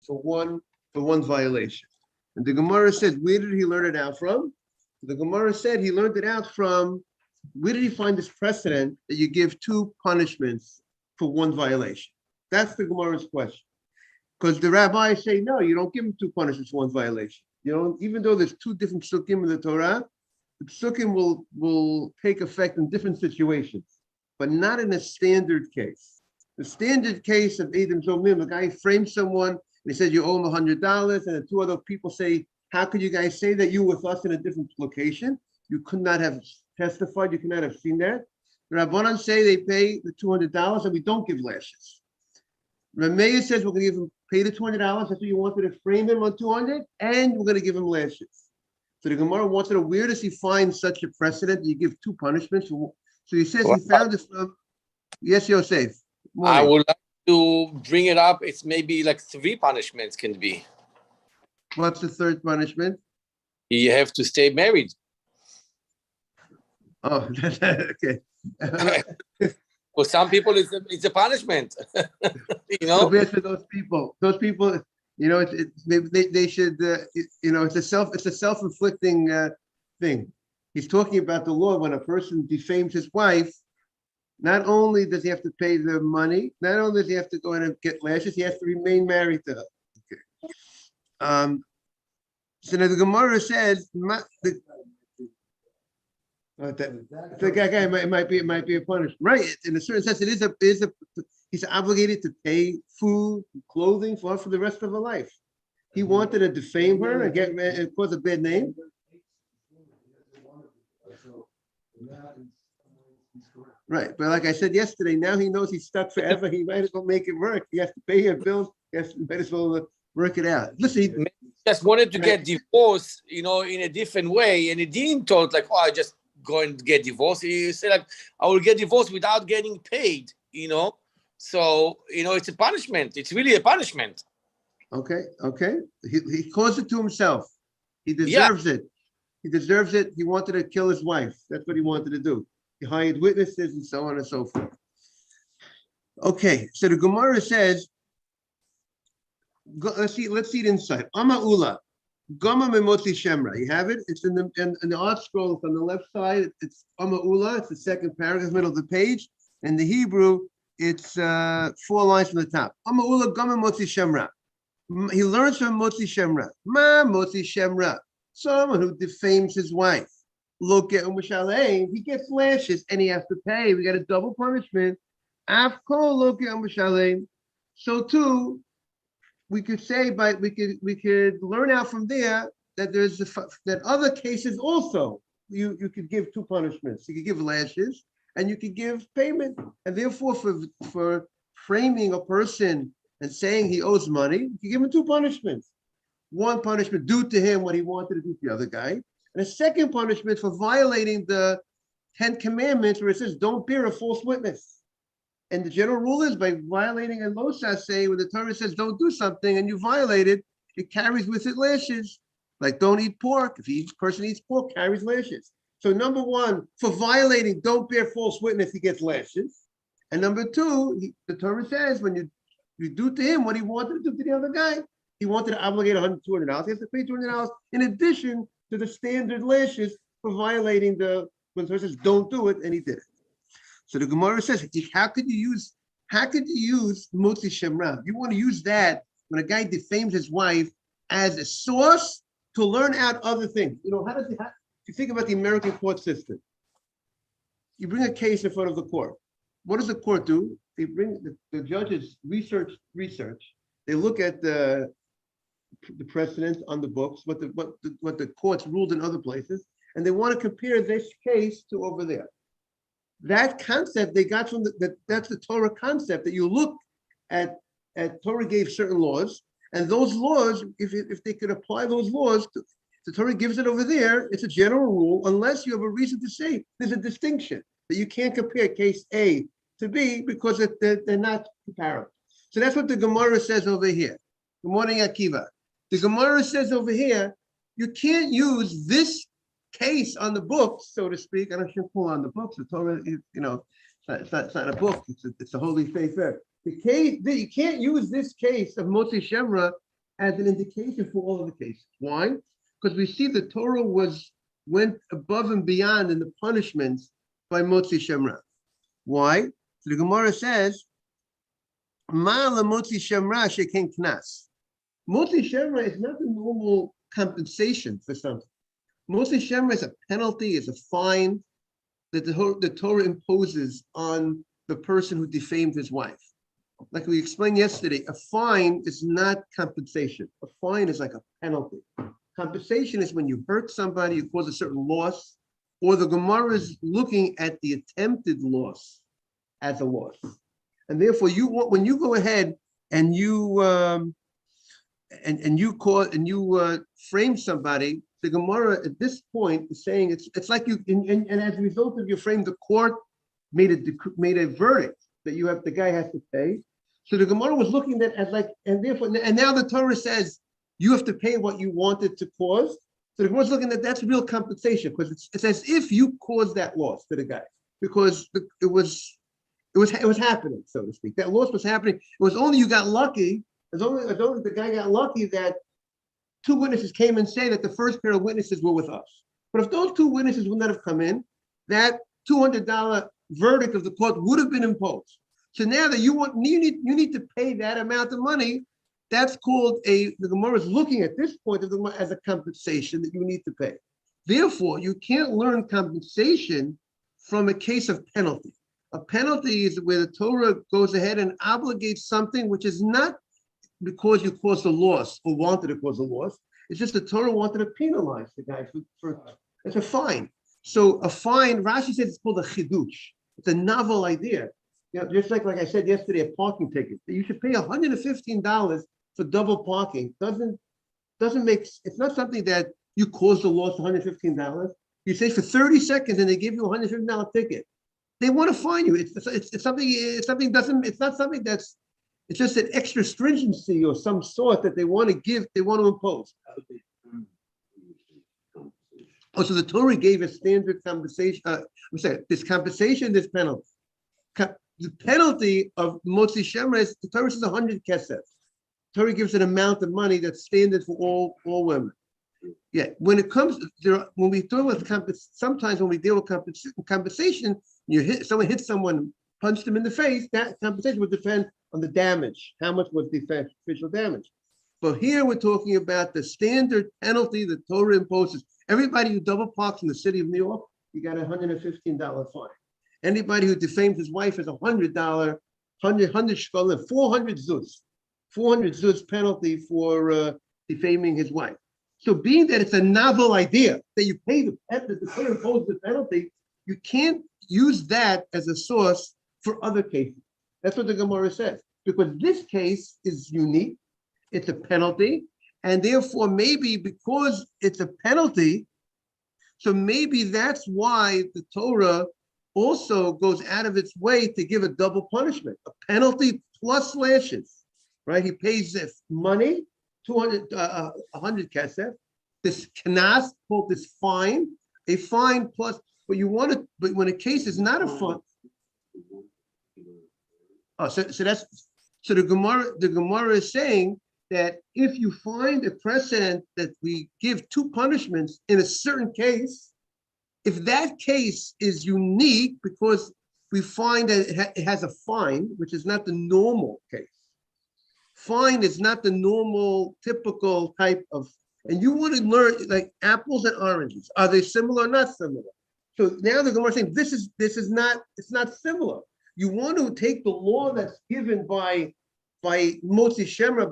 for one violation. And the Gemara said, where did he learn it out from? The Gemara said he learned it out from, where did he find this precedent that you give two punishments for one violation? That's the Gemara's question. Because the rabbis say, no, you don't give him two punishments for one violation. You know, even though there's two different psukim in the Torah, the psukim will take effect in different situations, but not in a standard case. The standard case of Edom Zomim, a guy frames someone and he says you owe him $100, and the two other people say, how could you guys say that you were with us in a different location? You could not have testified, you could not have seen that. The Rabbanan say they pay the $200 and we don't give lashes. Rameya says we're going to give him pay the $200. That's what you wanted to frame him on 200, and we're going to give him lashes. So the Gemara wants to know, where does he find such a precedent? You give two punishments. So he says he found it from. Yes, Yosef. I would like to bring it up. It's maybe like 3 punishments can be. What's the third punishment? You have to stay married. Oh, okay. For some people, it's a punishment. You know, so bad for those people. Those people, you know, they should, you know, it's a self-inflicting thing. He's talking about the law when a person defames his wife. Not only does he have to pay the money, not only does he have to go in and get lashes, he has to remain married to her. Okay. So now the Gemara says, it might be a punishment, right? In a certain sense, he's obligated to pay food, clothing for the rest of her life. He wanted to defame her and cause a bad name. Right, but like I said yesterday, now he knows he's stuck forever. He might as well make it work. He has to pay her bills. He might as well work it out. Listen, he just wanted to get divorced, you know, in a different way, and he didn't thought like, oh, I just going to get divorced. He said like, I will get divorced without getting paid, you know. So, you know, it's a punishment. It's really a punishment. Okay. He caused it to himself. He deserves it. He deserves it. He wanted to kill his wife. That's what he wanted to do. He hired witnesses and so on and so forth. Okay, so the Gemara says, let's see it inside. Ama'ula, Gama Memotzi Shemra. You have it? It's in the art scroll on the left side. It's Ama'ula. It's the second paragraph, middle of the page. In the Hebrew, it's 4 lines from the top. Ama'ula Gama Motzi Shemra. He learns from Motzi Shemra. Ma Motzi Shemra. Someone who defames his wife. Look at he gets lashes and he has to pay. We got a double punishment. Afko look at so too, we could say, but we could learn out from there that there's that other cases also you could give 2 punishments. You could give lashes and you could give payment, and therefore for framing a person and saying he owes money, you give him 2 punishments. 1 punishment due to him what he wanted to do to the other guy. And a second punishment for violating the 10 commandments where it says, don't bear a false witness. And the general rule is by violating a losa, say when the Torah says don't do something and you violate it, it carries with it lashes. Like don't eat pork. If each person eats pork, carries lashes. So number 1, for violating, don't bear false witness, he gets lashes. And number 2, the Torah says when you do to him what he wanted to do to the other guy, he wanted to obligate $200. He has to pay $200 in addition to the standard lashes for violating when the person says don't do it, and he did it. So the Gemara says, how could you use Motzi Shemra? You want to use that when a guy defames his wife as a source to learn out other things. You know, if you think about the American court system, you bring a case in front of the court. What does the court do? They bring the judges research. They look at the precedents on the books, what the courts ruled in other places, and they want to compare this case to over there. That concept they got from that's the Torah concept, that you look at Torah gave certain laws, and those laws, if they could apply those laws, the Torah gives it over there. It's a general rule, unless you have a reason to say there's a distinction that you can't compare case A to B because they're not comparable. So that's what the Gemara says over here. Good morning, Akiva. The Gemara says over here, you can't use this case on the books, so to speak. I don't should pull on the books. The Torah, it's not a book. It's a holy sefer. The case you can't use this case of Motzi Shemra as an indication for all of the cases. Why? Because we see the Torah went above and beyond in the punishments by Motzi Shemra. Why? So the Gemara says, Ma'ala Motzi Shemra sheken knas. Motzi Shemra is not the normal compensation for something. Motzi Shemra is a penalty, is a fine that the Torah imposes on the person who defamed his wife. Like we explained yesterday, a fine is not compensation. A fine is like a penalty. Compensation is when you hurt somebody, you cause a certain loss, or the Gemara is looking at the attempted loss as a loss. And therefore, when you go ahead and you frame somebody, the Gemara at this point is saying it's like you and as a result of your frame, the court made a verdict that the guy has to pay. So the Gemara was looking at as like, and now the Torah says you have to pay what you wanted to cause. So the Gemara is looking at that's real compensation because it's as if you caused that loss to the guy because it was happening, so to speak. That loss was happening. It was only you got lucky. It's only the guy got lucky that two witnesses came and say that the first pair of witnesses were with us. But if those two witnesses would not have come in, that $200 verdict of the court would have been imposed. So now that you need to pay that amount of money, that's called the Gemara is looking at this point of the Gemara as a compensation that you need to pay. Therefore, you can't learn compensation from a case of penalty. A penalty is where the Torah goes ahead and obligates something which is not because you caused a loss or wanted to cause a loss. It's just the Torah wanted to penalize the guy for it's a fine. So a fine, Rashi says it's called a chidush. It's a novel idea. Just like I said yesterday, a parking ticket. You should pay $115 for double parking. Doesn't make, it's not something that you caused a loss $115. You say for 30 seconds and they give you a $150 ticket. They want to fine you. It's not something that's, it's just an extra stringency or some sort that they want to impose. Oh, so the Torah gave a standard compensation. This compensation, this penalty. The penalty of Motzi Shemra is the Torah says 100 kesef. The Torah gives an amount of money that's standard for all women. Yeah, when we deal with sometimes when we deal with compensation, someone hits someone, punched them in the face, that compensation would depend on the damage. How much was the official damage? But here we're talking about the standard penalty that Torah imposes. Everybody who double parks in the city of New York, you got a $115 fine. Anybody who defamed his wife is $100, 100 shkolim, 400 zuz. 400 zuz penalty for defaming his wife. So being that it's a novel idea that you pay the Torah imposes the penalty, you can't use that as a source for other cases. That's what the Gemara says. Because this case is unique, it's a penalty, and therefore maybe because it's a penalty, so maybe that's why the Torah also goes out of its way to give a double punishment, a penalty plus lashes, right? He pays this money, 100 kesef, this knas, called this fine, a fine plus, but when a case is not a fine. Oh, so the Gemara is saying that if you find a precedent that we give two punishments in a certain case, if that case is unique because we find that it has a fine, which is not the normal case. Fine is not the normal, typical type of, and you want to learn like apples and oranges. Are they similar or not similar? So now the Gemara is saying it's not similar. You want to take the law that's given by Motzi Shemra,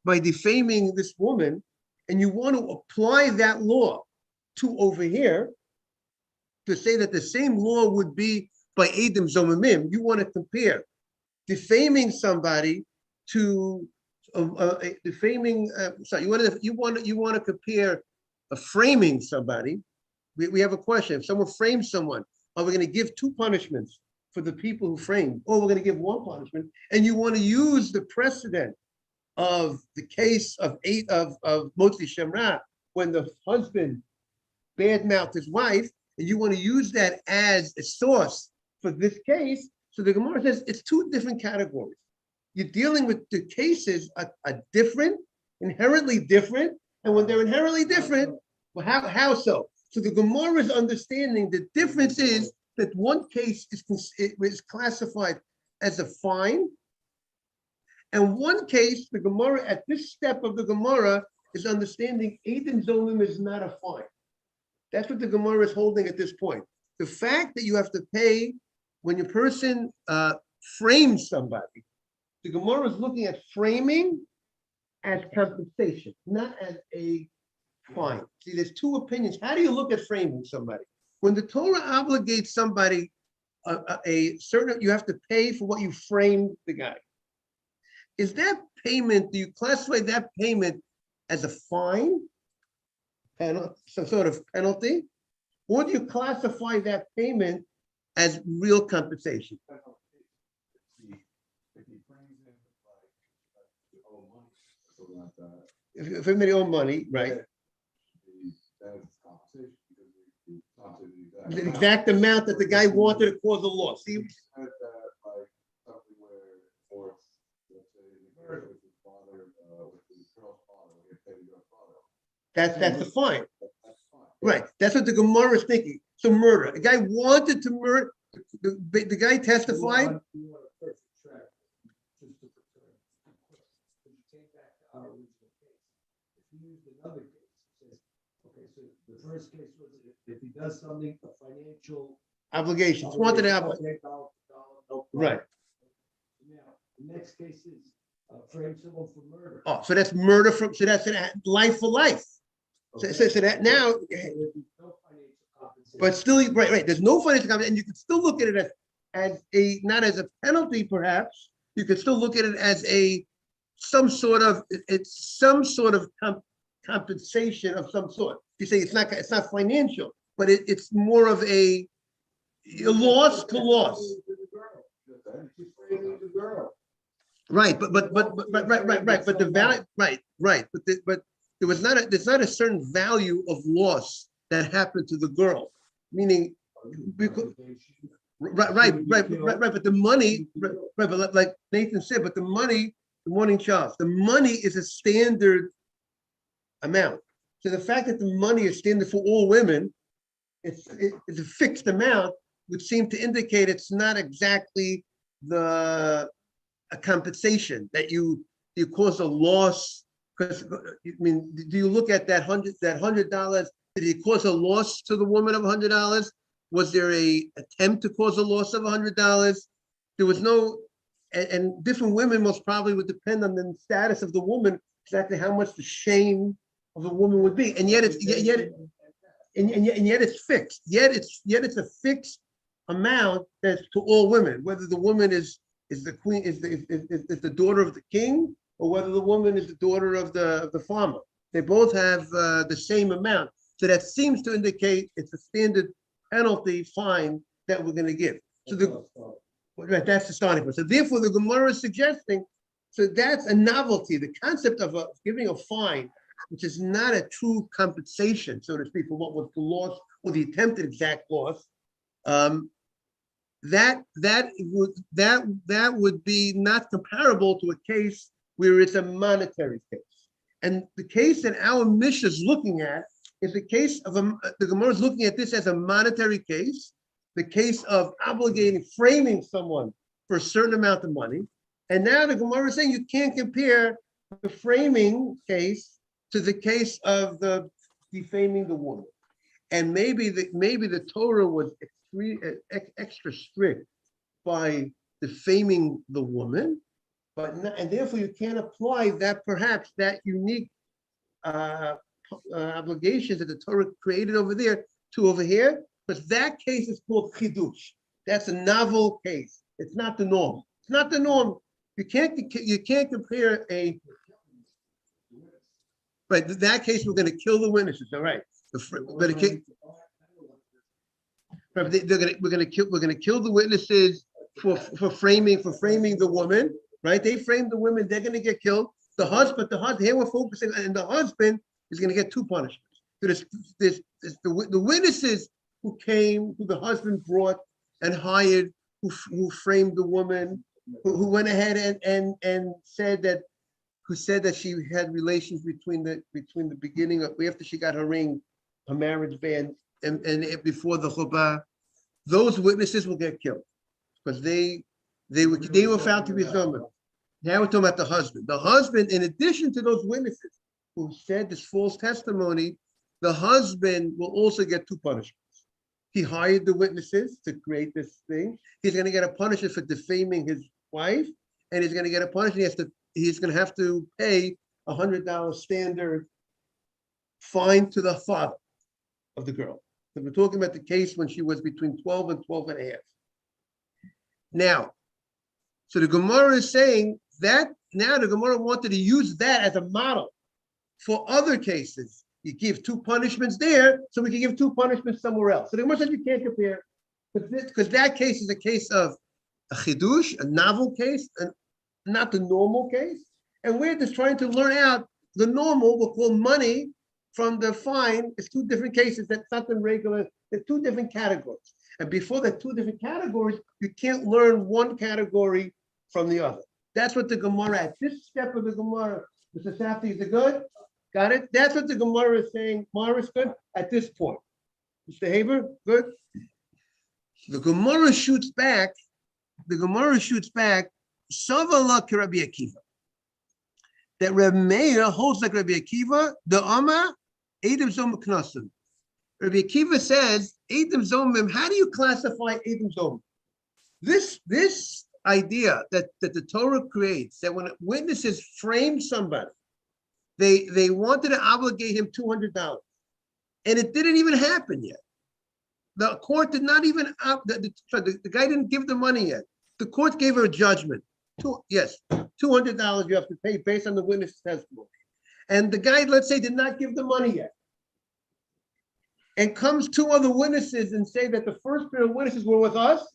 by defaming this woman, and you want to apply that law to over here to say that the same law would be by Edom Zomamim. You want to compare defaming somebody to defaming. Sorry, you want to compare framing somebody. We have a question. If someone frames someone, are we going to give two punishments for the people who framed, or we're going to give one punishment? And you want to use the precedent of the case of Motzi Shemra when the husband badmouthed his wife, and you want to use that as a source for this case. So the Gemara says it's two different categories. you're dealing with the cases are different, inherently different. And when they're inherently different, well, how so? So the Gemara is understanding the difference is that one case is classified as a fine. And one case, the Gemara, at this step of the Gemara, is understanding Eden Zolim is not a fine. That's what the Gemara is holding at this point. The fact that you have to pay when your person frames somebody, the Gemara is looking at framing as compensation, not as a fine. See, there's two opinions. How do you look at framing somebody? When the Torah obligates somebody a certain, you have to pay for what you framed the guy. Is that payment, do you classify that payment as a fine, some sort of penalty? Or do you classify that payment as real compensation? If anybody owe money, right? The exact amount that the guy wanted to cause a loss. See? That's the fine. Right. That's what the Gemara is thinking. So murder. The guy wanted to murder. The guy testified. The first case was if he does something, a financial Obligations. Wanted to have. Right. Now, the next case is frame someone for murder. Oh, so that's murder from, so that's life for life. So that now, but still, right. There's no financial compensation, and you can still look at it as a, not as a penalty, perhaps. You could still look at it as some sort of compensation of some sort. You say it's not financial, but it's more of a loss to loss. Right, but the value, right, but there's not a certain value of loss that happened to the girl, meaning because, right, but the money, right, but like Nathan said, but the money, the morning Charles, the money is a standard amount. So the fact that the money is standard for all women, it's a fixed amount, would seem to indicate it's not exactly a compensation that you cause a loss. Because I mean, do you look at that $100? Did he cause a loss to the woman of $100? Was there a attempt to cause a loss of $100? There was no, and different women most probably would depend on the status of the woman, exactly how much the shame of the woman would be, and yet it's fixed. Yet it's a fixed amount that's to all women, whether the woman is the queen, is the daughter of the king, or whether the woman is the daughter of the farmer. They both have the same amount. So that seems to indicate it's a standard penalty fine that we're going to give. So that's the starting point. So therefore, the Gemara is suggesting, so that's a novelty. The concept of giving a fine, which is not a true compensation, so to speak, for what was the loss or the attempted exact loss, that would be not comparable to a case where it's a monetary case. And the case that our Mishnah is looking at is a case of the Gemara is looking at this as a monetary case, the case of framing someone for a certain amount of money. And now the Gemara is saying you can't compare the framing case to the case of the defaming the woman. And maybe the Torah was extra strict by defaming the woman, and therefore you can't apply that, perhaps that unique obligations that the Torah created over there to over here, because that case is called chidush. That's a novel case. It's not the norm. It's not the norm. You can't compare a. Right, in that case, we're going to kill the witnesses. All right, we're going to kill the witnesses for framing the woman. Right, they framed the women. They're going to get killed. The husband. Here we're focusing, and the husband is going to get two punishments. So the witnesses who the husband brought and hired, who framed the woman, who went ahead and said that, who said that she had relations between the beginning of, after she got her ring, her marriage band, and before the chupah, those witnesses will get killed because they were found to be zombie. Now we're talking about the husband. The husband, in addition to those witnesses who said this false testimony, the husband will also get two punishments. He hired the witnesses to create this thing. He's going to get a punishment for defaming his wife, and he's going to get a punishment. He's going to have to pay $100 standard fine to the father of the girl. So we're talking about the case when she was between 12 and 12 and a half. Now, so the Gemara is saying that now the Gemara wanted to use that as a model for other cases. You give two punishments there, so we can give two punishments somewhere else. So the Gemara says you can't compare, because that case is a case of a chidush, a novel case, and not the normal case. And we're just trying to learn out the normal, we'll call money from the fine. It's two different cases. That's something regular. They're two different categories. And before the two different categories, you can't learn one category from the other. That's what the Gemara, at this step of the Gemara, Mr. Safdie, is it good? Got it? That's what the Gemara is saying. Gemara is good at this point. Mr. Haber, good? The Gemara shoots back. Savala Rabbi Akiva. That Reb Meir holds like Rabbi Akiva, the Amma, Edom Zom Knossim. Rabbi Akiva says, Edom Zomim, how do you classify Edom Zomim? This idea that the Torah creates, that when witnesses frame somebody, they wanted to obligate him $200, and it didn't even happen yet. The court did not even, the guy didn't give the money yet. The court gave her a judgment. $200 you have to pay based on the witness testimony. And the guy, let's say, did not give the money yet. And comes two other witnesses and say that the first pair of witnesses were with us.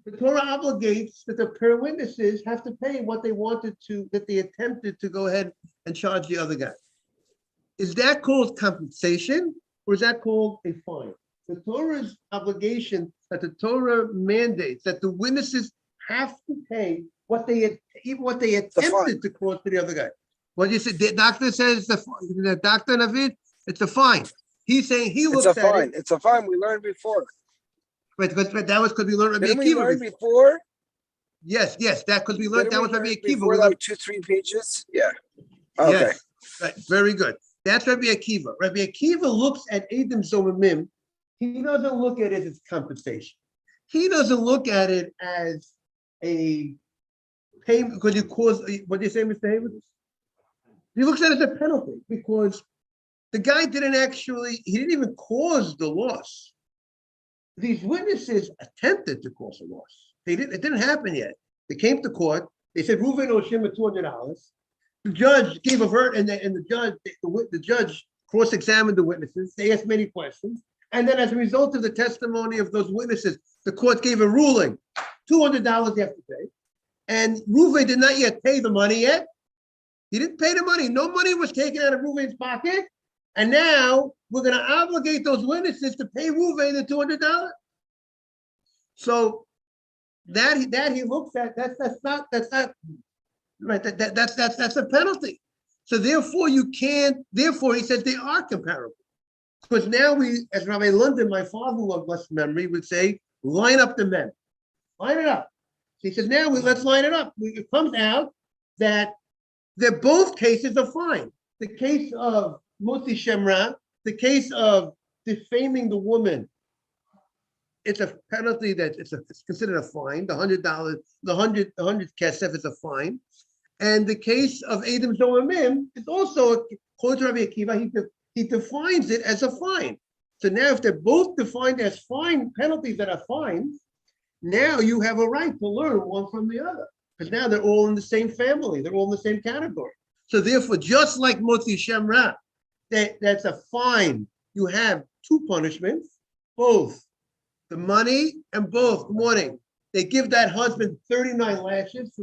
The Torah obligates that the pair of witnesses have to pay what they wanted to, that they attempted to go ahead and charge the other guy. Is that called compensation, or is that called a fine? The Torah's obligation, that the Torah mandates that the witnesses have to pay what they attempted to cause to the other guy. What you said, the doctor says the doctor Navid, it's a fine. He's saying he looks at it. It's a fine. We learned before. But that was because we learned Rabbi Akiva. We learned before? Yes, that because we learned that was Rabbi Akiva. Before, like 2-3 pages? Yeah. Okay. Yes, right. Very good. That's Rabbi Akiva. Rabbi Akiva looks at Edom Zomimim. He doesn't look at it as compensation. He doesn't look at it as a payment because you cause, what do you say, Mr. Hayward? He looks at it as a penalty because the guy didn't even cause the loss. These witnesses attempted to cause a loss. It didn't happen yet. They came to court. They said, Reuven owes him $200. The judge gave a verdict, and the judge cross-examined the witnesses. They asked many questions. And then as a result of the testimony of those witnesses, the court gave a ruling. $200 you have to pay. And Reuven did not yet pay the money yet. He didn't pay the money. No money was taken out of Reuven's pocket. And now we're going to obligate those witnesses to pay Reuven the $200. So that he looks at, that's not right. That's a penalty. So therefore he says they are comparable. Because now as Rabbi London, my father-in-law, blessed memory, would say, line up the men. Line it up. So he says, now let's line it up. It comes out that they're both cases are fine. The case of Moti Shemra, the case of defaming the woman, it's a penalty it's considered a fine. The $100, the 100 kesef is a fine. And the case of Edom Zomimim is also, according to Rabbi Akiva, he defines it as a fine. So now if they're both defined as fine penalties that are fines, now you have a right to learn one from the other. Because now they're all in the same family. They're all in the same category. So therefore, just like Moti Shemra, that's a fine. You have two punishments, both the money and both. Good morning. They give that husband 39 lashes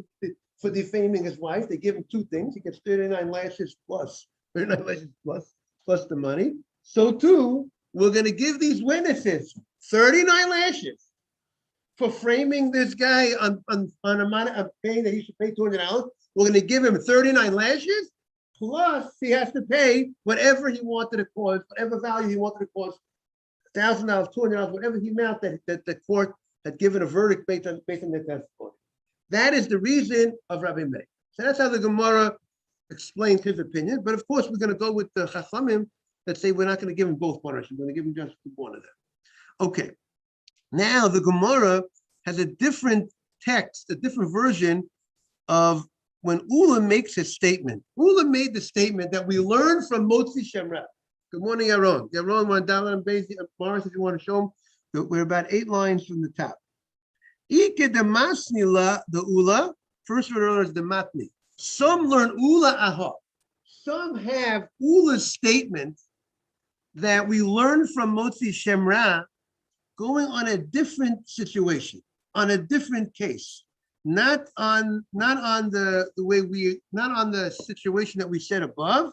for defaming his wife. They give him two things. He gets 39 lashes plus the money. So too, we're going to give these witnesses 39 lashes for framing this guy on amount of paying that he should pay $200. We're going to give him 39 lashes, plus he has to pay whatever he wanted to cost, whatever value he wanted to cost, $1,000, $200, whatever the amount that the court had given a verdict based on the testimony. That is the reason of Rabbi Meir. So that's how the Gemara explains his opinion. But of course, we're going to go with the Chachamim that say we're not going to give him both punishments. We're going to give him just one of them. Okay. Now the Gemara has a different text, a different version of when Ula makes his statement. Ula made the statement that we learned from Motzi Shemra. Good morning, Yaron. Yaron, Morris, if you want to show him, we're about 8 lines from the top. Ike de Masnila, the Ula, first word is the Matni. Some learn Ula Aha. Some have Ula's statement that we learn from Motzi Shemra going on a different situation, on a different case, not on the situation that we said above,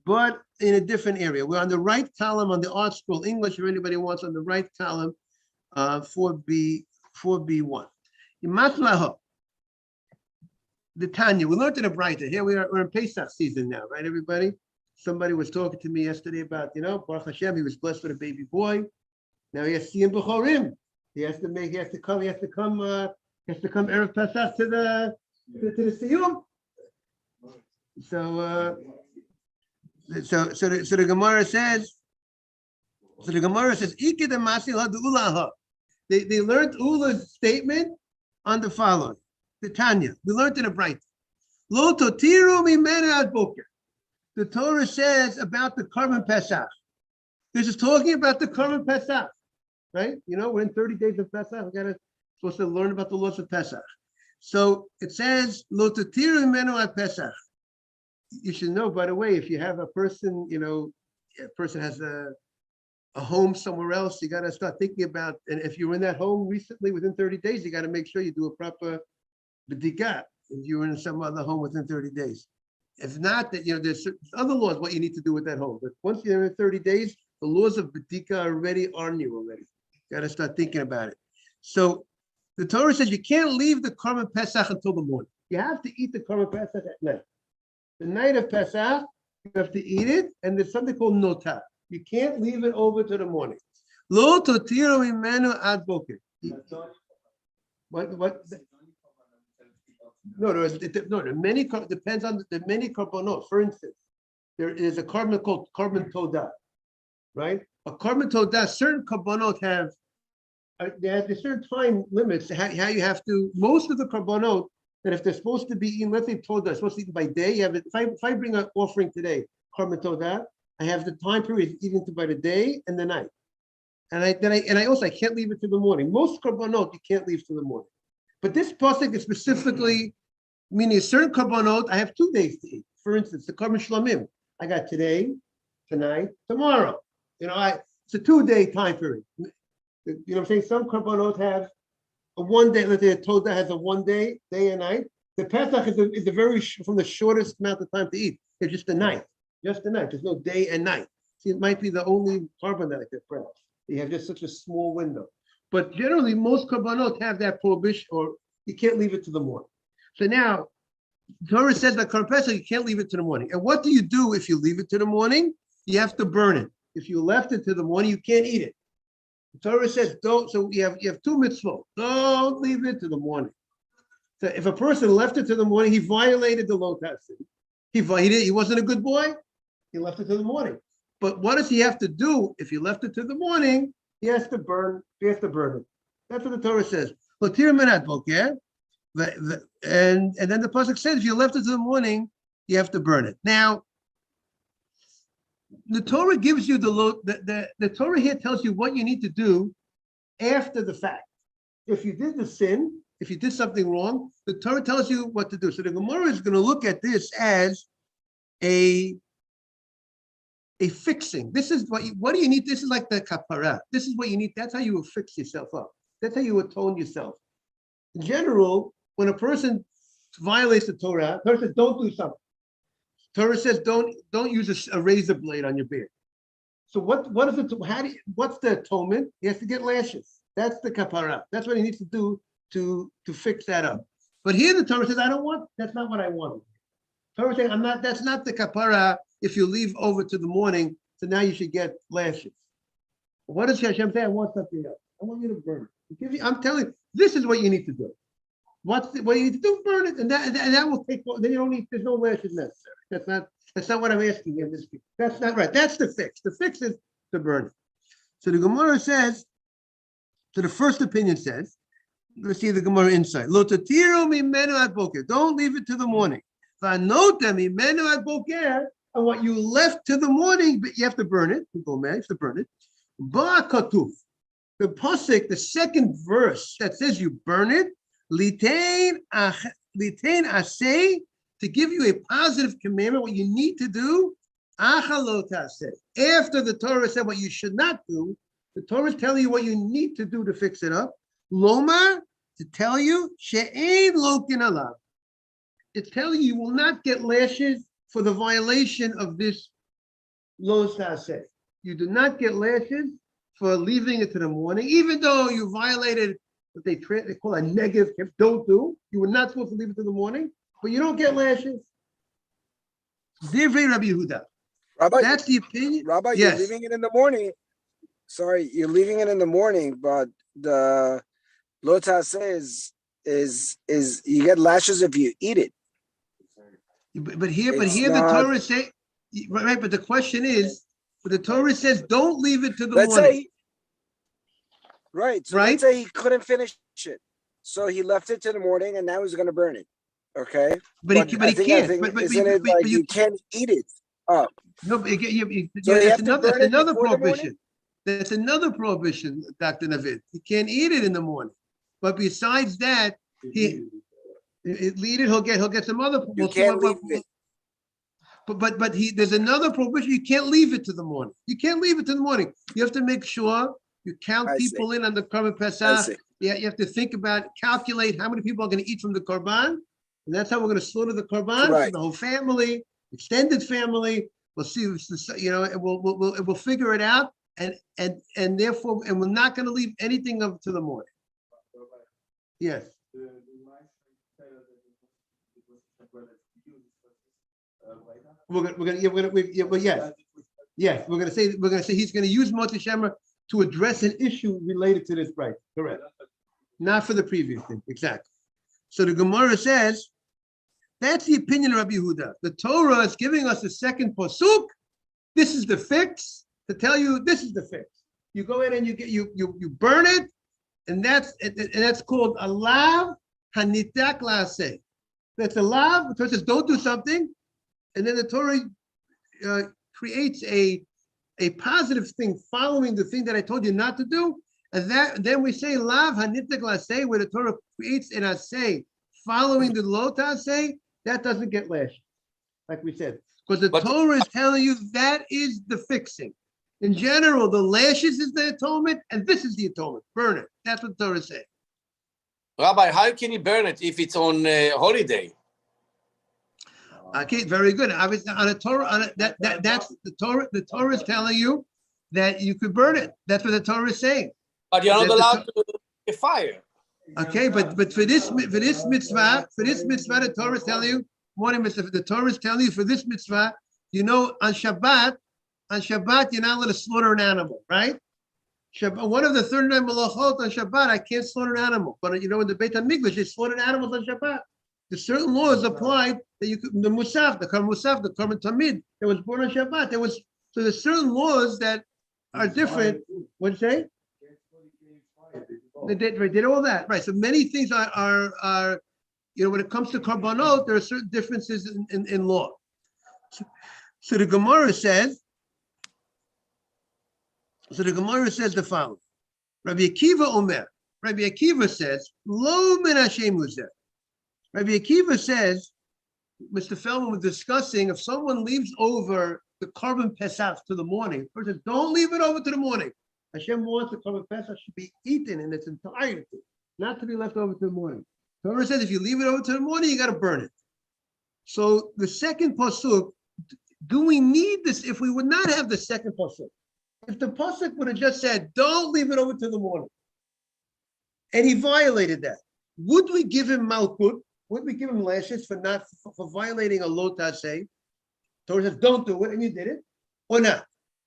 but in a different area. We're on the right column on the Art Scroll English, if anybody wants, on the right column, 4B1. The Tanya, we learned in a brighter. Here we're in Pesach season now, right, everybody? Somebody was talking to me yesterday about, Baruch Hashem, he was blessed with a baby boy. Now he has to see him B'chorim. He has to come Erev Pesach to the Siyum. So the Gemara says, they learned Ula's statement on the following. The Tanya, we learned in a bright. Lo totiru mimenu ad boker. The Torah says about the Karban Pesach. This is talking about the Karban Pesach, right? We're in 30 days of Pesach. We're supposed to learn about the laws of Pesach. So it says, Lo totiru mimenu ad Pesach. You should know, by the way, if you have a person, a person has a home somewhere else, you got to start thinking about, and if you're in that home recently, within 30 days, you got to make sure you do a proper b'dika if you're in some other home within 30 days. If not, that there's other laws what you need to do with that home. But once you're in 30 days, the laws of b'dika are already on you already. You got to start thinking about it. So the Torah says you can't leave the Karban Pesach until the morning. You have to eat the Karban Pesach at night. The night of Pesach, you have to eat it, and there's something called nota. You can't leave it over to the morning. Lo totiru mimenu ad boker. What? No, there are many, depends on the many korbanot. For instance, there is a korban called korban todah, right? A korban todah, certain korbanot have certain time limits, how you have to, most of the korbanot, that if they're supposed to be eaten, let's say todah, supposed to eat by day, you have it, if I bring an offering today, korban todah, I have the time period eating by the day and the night. And I can't leave it to the morning. Most korbanot, you can't leave to the morning. But this pasuk is specifically meaning a certain korbanot, I have 2 days to eat. For instance, the korban shlamim, I got today, tonight, tomorrow. It's a 2-day time period. You know what I'm saying? Some korbanot have a 1 day, let's say a Todah has a 1 day, day and night. The Pesach is a very, from the shortest amount of time to eat. It's just the night. Just the night. There's no day and night. See, it might be the only korban that I could press. You have just such a small window. But generally, most korbanot have that prohibition, or you can't leave it to the morning. So now, Torah says that Karban Pesach, you can't leave it to the morning. And what do you do if you leave it to the morning? You have to burn it. If you left it to the morning, you can't eat it. The Torah says don't. So you have 2 mitzvot. Don't leave it to the morning. So if a person left it to the morning, he violated the law testament. He wasn't a good boy. He left it to the morning. But what does he have to do if he left it to the morning? He has to burn. He has to burn it. That's what the Torah says. And then the pasuk says, if you left it to the morning, you have to burn it. Now, the Torah gives you the Torah here tells you what you need to do after the fact. If you did the sin, if you did something wrong, the Torah tells you what to do. So the Gemara is going to look at this as a fixing. This is what do you need? This is like the kapara. This is what you need. That's how you will fix yourself up. That's how you atone yourself. In general, when a person violates the Torah says don't do something. Torah says don't use a razor blade on your beard. So what's the atonement? He has to get lashes. That's the kapara. That's what he needs to do to fix that up. But here the Torah says, I don't want, that's not what I want. Torah saying, that's not the kapara if you leave over to the morning, so now you should get lashes. What does Hashem say? I want something else. I want you to burn it. I'm telling you, this is what you need to do. What you need to do? Burn it, and that will take. Then you don't need. There's no lashes necessary. That's not what I'm asking in this case. That's not right. That's the fix. The fix is to burn it. So the Gemara says. So the first opinion says. Let's see the Gemara insight. Lo tatiro mimenu ad boker. Don't leave it to the morning. V'anota mimenu ad boker. And what you left to the morning, but you have to burn it. You have to burn it. Ba'akatuf. The pasuk, the second verse that says you burn it. Litain asay, to give you a positive commandment, what you need to do. After the Torah said what you should not do, the Torah is telling you what you need to do to fix it up. Lomar, to tell you, she'ein lokin alav. It's telling you will not get lashes for the violation of this lo taseh. You do not get lashes for leaving it to the morning, even though you violated what they call a negative, don't do. You were not supposed to leave it to the morning, but you don't get lashes. Divrei Rabbi Yehuda. Rabbi, That's the opinion. Rabbi, Yes. you're leaving it in the morning. Sorry, you're leaving it in the morning, but the lota says is you get lashes if you eat it. But here It's the not- Torah say, right, but the question is, but the Torah says don't leave it to the Let's morning. say, right. So Right? let's say he couldn't finish it, so he left it to the morning, and now he's going to burn it. Okay, But I he think- can't. But isn't it like you you can't eat it? Oh, no, but So you that's have to burn it another before the morning? prohibition. That's another prohibition, Dr. Navid. He can't eat it in the morning. But besides that, lead it. He'll get some other. you can't leave it. But there's another prohibition. You can't leave it to the morning. You can't leave it to the morning. You have to make sure you count I see. people in on the Korban I Pesach. see. Yeah, you have to think about, calculate how many people are going to eat from the Korban, and that's how we're going to slaughter the Korban. So Right. the whole family, extended family. We'll see. And we'll figure it out, and therefore, and we're not going to leave anything up to the morning. Yes. We're gonna say he's gonna use Moshe Shemra to address an issue related to this price. Correct. Not for the previous thing. Exactly. So the Gemara says that's the opinion of Rabbi Yehuda. The Torah is giving us a second pasuk. This is the fix to tell you this is the fix. You go in and you burn it, and that's called a lav hanitak laaseh. That's a lav. The Torah says don't do something. And then the Torah creates a positive thing following the thing that I told you not to do. And then we say lav hanitak laseh, where the Torah creates an aseh following the lo taseh, that doesn't get lashed, like we said. Because the Torah is telling you that is the fixing. In general, the lashes is the atonement, and this is the atonement. Burn it. That's what the Torah says. Rabbi, how can you burn it if it's on holiday? Okay, very good. Obviously, on a Torah, that's the Torah. The Torah is telling you that you could burn it. That's what the Torah is saying. But you're not That's the allowed to get fire. Okay, but for this mitzvah, the Torah is telling you, morning mitzvah. The Torah is telling you for this mitzvah, you know, on Shabbat, you're not allowed to slaughter an animal, right? Shabbat, one of the 39 malachot on Shabbat, I can't slaughter an animal. But you know, in the Beit HaMikdash, they slaughtered animals on Shabbat. There's certain laws applied that you could, the Musaf, the Korban Tamid, that was born on Shabbat. So there's certain laws that are different. What'd you say? They did all that, right? So many things are you know, when it comes to Korbanot, there are certain differences in law. So the Gemara says the following. Rabbi Akiva says, Lo min Hashem uzeh. Rabbi Akiva says, Mr. Feldman was discussing, if someone leaves over the Korban Pesach to the morning, first says, don't leave it over to the morning. Hashem wants the Korban Pesach should be eaten in its entirety, not to be left over to the morning. Torah says, if you leave it over to the morning, you got to burn it. So the second pasuk, do we need this if we would not have the second pasuk? If the pasuk would have just said, don't leave it over to the morning, and he violated that. Would we give him malkut? Would we give him lashes for violating a lo taseh? Torah says, don't do it, and you did it, or not?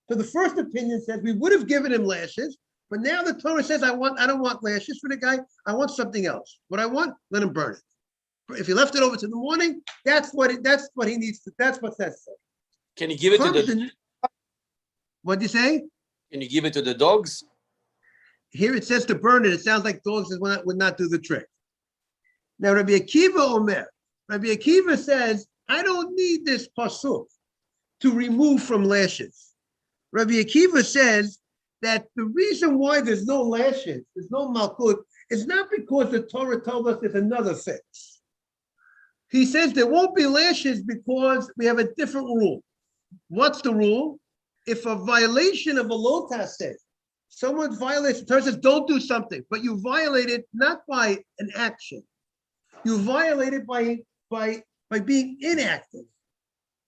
So the first opinion says we would have given him lashes, but now the Torah says, I don't want lashes for the guy. I want something else. What I want, let him burn it. If he left it over to the morning, that's what he needs to. That's what that says. Can you give it to the? What do you say? Can you give it to the dogs? Here it says to burn it. It sounds like dogs would not do the trick. Now Rabbi Akiva Omer. Rabbi Akiva says, I don't need this pasuk to remove from lashes. Rabbi Akiva says that the reason why there's no lashes, there's no malkut, is not because the Torah told us there's another fix. He says there won't be lashes because we have a different rule. What's the rule? If a violation of a lo taseh, someone violates, the Torah says don't do something, but you violate it not by an action. You violate it by being inactive.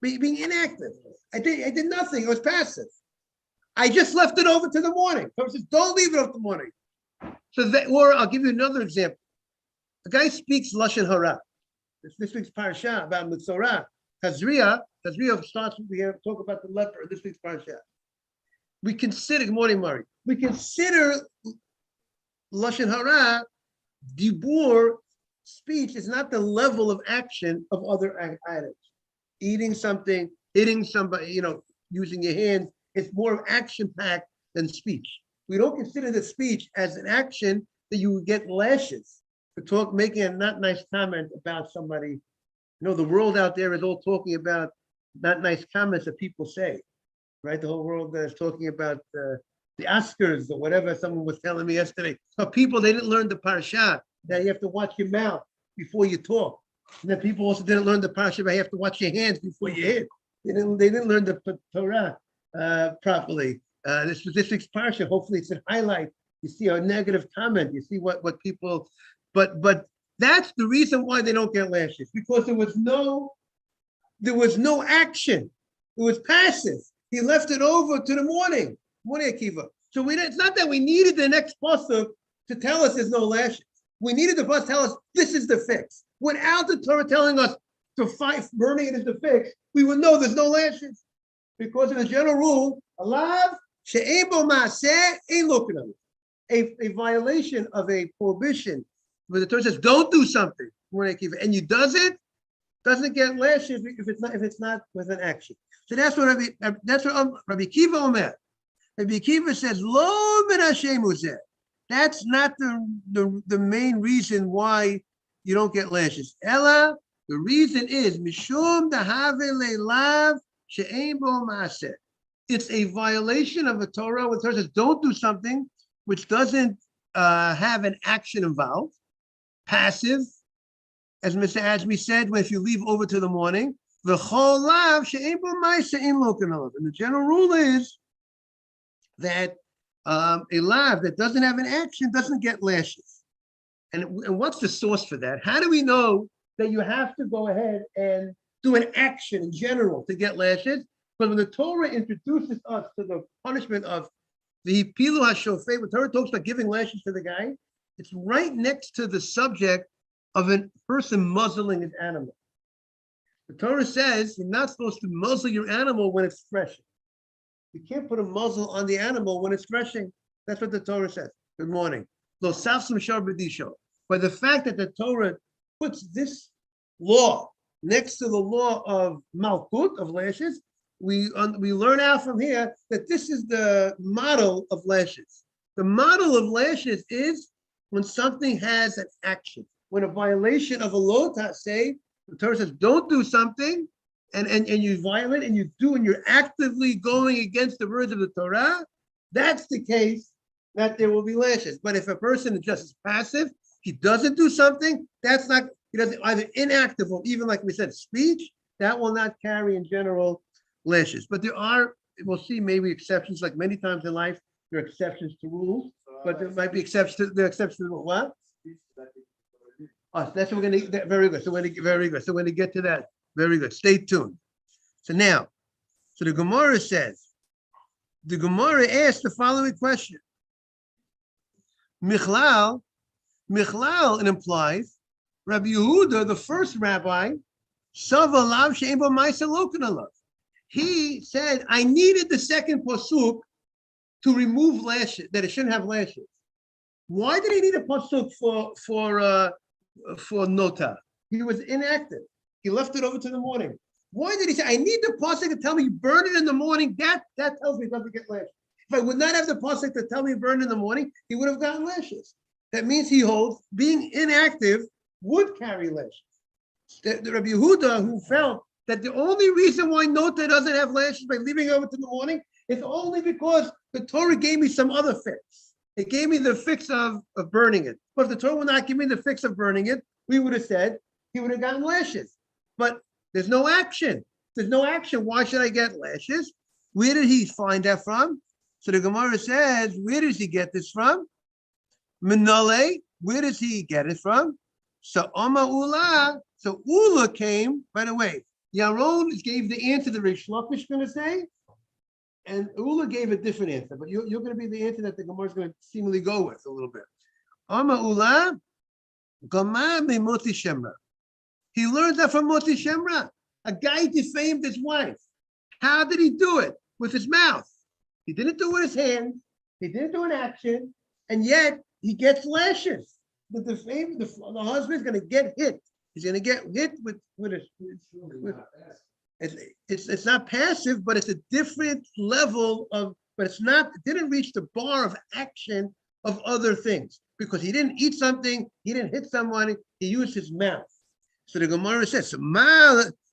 Being inactive. I did nothing. It was passive. I just left it over to the morning. Torah says don't leave it up to the morning. So that, or I'll give you another example. A guy speaks lashon hara. This week's parasha about Mitzorah. Tazria starts, we have to talk about the leper in this week's parasha. We consider, good morning, Mari. We consider lashon hara, dibur, speech is not the level of action of other items. Eating something, hitting somebody, using your hands, it's more action-packed than speech. We don't consider the speech as an action that you would get lashes for making a not nice comment about somebody. The world out there is all talking about not nice comments that people say, right? The whole world is talking about the Oscars or whatever someone was telling me yesterday. So people, they didn't learn the parasha that you have to watch your mouth before you talk. And then people also didn't learn the parasha that you have to watch your hands before you hit. They didn't learn the Torah properly. This week's parasha, hopefully it's a highlight. You see a negative comment. You see what people, but that's the reason why they don't get lashes, because there was no action. It was passive. He left it over to the morning Akiva. So it's not that we needed the next pasuk to tell us there's no lashes. We needed the pasuk to tell us this is the fix. Without the Torah telling us to fight, burning it is the fix, we would know there's no lashes. Because of the general rule, alav she'ein bo ma'aseh ein lo kanal. A violation of a prohibition, where the Torah says don't do something, and you doesn't get lashes if it's not with an action. So that's what Rabbi Akiva Omer. Rabbi Akiva says lo min Hashem uzeh. That's not the main reason why you don't get lashes. Ella, the reason is mishum dahave le'lav she'ein bo ma'aseh. It's a violation of a Torah when the Torah says don't do something which doesn't have an action involved, passive, as Mr. Ajmi said, if you leave over to the morning, and the general rule is that a lav that doesn't have an action doesn't get lashes. And what's the source for that? How do we know that you have to go ahead and do an action in general to get lashes? But when the Torah introduces us to the punishment of the pilu hashofet, when Torah talks about giving lashes to the guy, it's right next to the subject of a person muzzling his animal. The Torah says you're not supposed to muzzle your animal when it's threshing. You can't put a muzzle on the animal when it's threshing. That's what the Torah says. Good morning. By the fact that the Torah puts this law next to the law of malkut, of lashes, we learn out from here that this is the model of lashes. The model of lashes is when something has an action. When a violation of a lo taseh, the Torah says don't do something, and you violate and you do, and you're actively going against the words of the Torah, that's the case that there will be lashes. But if a person is just passive, he doesn't do something, that's not, he doesn't either inactive or even like we said, speech, that will not carry in general lashes. But there are, we'll see maybe exceptions, like many times in life, there are exceptions to rules, but there might be exceptions to what? Oh, that's what we're going to, very good. So we're going to get to that. Very good. Stay tuned. So now, the Gemara says, the Gemara asks the following question. Michlal, Michlal, it implies, Rabbi Yehuda, the first rabbi, Sava lav she'en bo ma'aser loken alav. He said, I needed the second pasuk to remove lashes, that it shouldn't have lashes. Why did he need a pasuk for nota? He was inactive. He left it over to the morning. Why did he say, I need the pasuk to tell me burn it in the morning? That tells me it doesn't get lashes. If I would not have the pasuk to tell me burn in the morning, he would have gotten lashes. That means he holds being inactive would carry lashes. The Rabbi Yehuda, who felt that the only reason why nota doesn't have lashes by leaving it over to the morning is only because the Torah gave me some other fix. It gave me the fix of burning it. But if the Torah would not give me the fix of burning it, we would have said he would have gotten lashes. But there's no action. There's no action. Why should I get lashes? Where did he find that from? So the Gemara says, where does he get this from? Minale, where does he get it from? So Oma Ula, so Ula came, by the way, Yaron gave the answer that Rish Lakish is going to say, and Ula gave a different answer, but you're going to be the answer that the Gemara is going to seemingly go with a little bit. Oma Ula, Gama me Moti Shemra. He learned that from Moti Shemra. A guy defamed his wife. How did he do it? With his mouth. He didn't do it with his hands. He didn't do an action, and yet he gets lashes. The husband's going to get hit. He's going to get hit with it's not passive, but it's a different level of. But it's not. It didn't reach the bar of action of other things because he didn't eat something. He didn't hit someone. He used his mouth. So the Gemara says,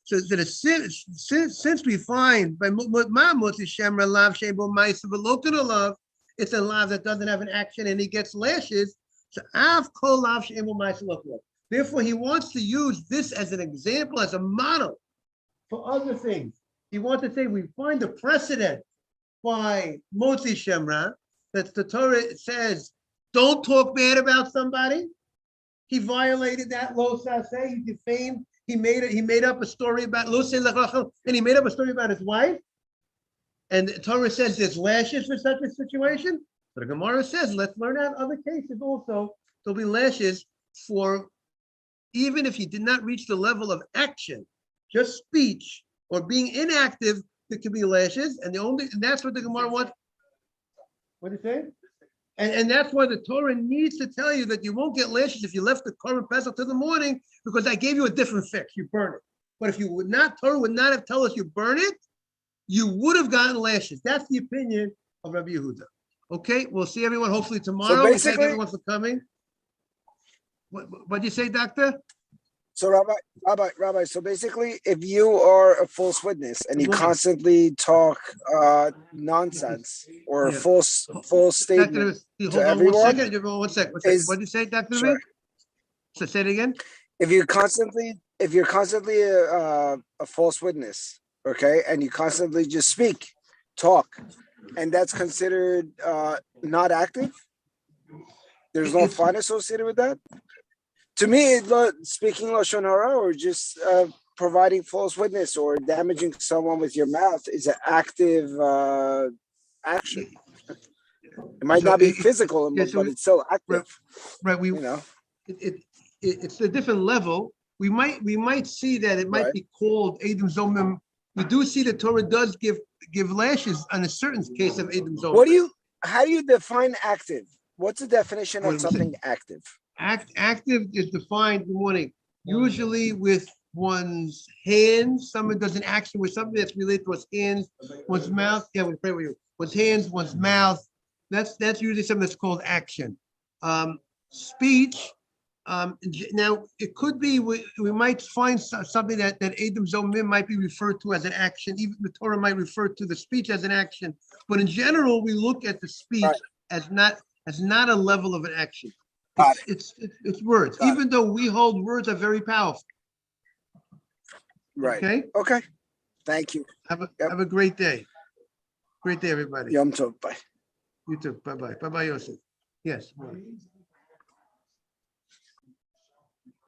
so since we find by Moti Shemra lav shebo ma'aser v'loken alav, it's a lav that doesn't have an action and he gets lashes. So av kol lav shebo ma'aser v'loken alav. Therefore, he wants to use this as an example, as a model for other things. He wants to say we find a precedent by Moti Shemra that the Torah says don't talk bad about somebody. He violated that lo saseh. He defamed. He made up a story about lo saseh, and he made up a story about his wife. And the Torah says there's lashes for such a situation. But the Gemara says let's learn out other cases also. There'll be lashes for even if he did not reach the level of action, just speech or being inactive. There could be lashes, and that's what the Gemara wants. What do you say? And that's why the Torah needs to tell you that you won't get lashes if you left the Korban Pesach till the morning, because I gave you a different fix. You burn it. But if you would not, Torah would not have told us you burn it, you would have gotten lashes. That's the opinion of Rabbi Yehuda. Okay, we'll see everyone hopefully tomorrow. So basically, thank everyone for coming. What do you say, Doctor? So Rabbi, so basically, if you are a false witness and you constantly talk nonsense or false statement to everyone, one second. What did you say, Dr. Sure. So say it again. If you're constantly a false witness, okay, and you constantly just talk, and that's considered not active, there's no fine associated with that. To me, speaking Lashon Hara or just providing false witness or damaging someone with your mouth is an active action. It might not be physical, but it's still active. Right. It's a different level. We might see that it might be called Edom Zomim. We do see the Torah does give lashes on a certain case of Edom Zomim. How do you define active? What's the definition of something active? Active is defined, good morning, usually with one's hands. Someone does an action with something that's related to one's hands, one's mouth. Yeah, we pray with you. One's hands, one's mouth. That's usually something that's called action. Speech. Now it could be we might find something that Edom Zomim might be referred to as an action. Even the Torah might refer to the speech as an action. But in general, we look at the speech as not a level of an action. It's words, even though we hold words are very powerful. Right. Okay. Thank you. Have a great day. Great day, everybody. Yom Tov. Bye. You too. Bye-bye. Bye-bye, Yosef. Yes.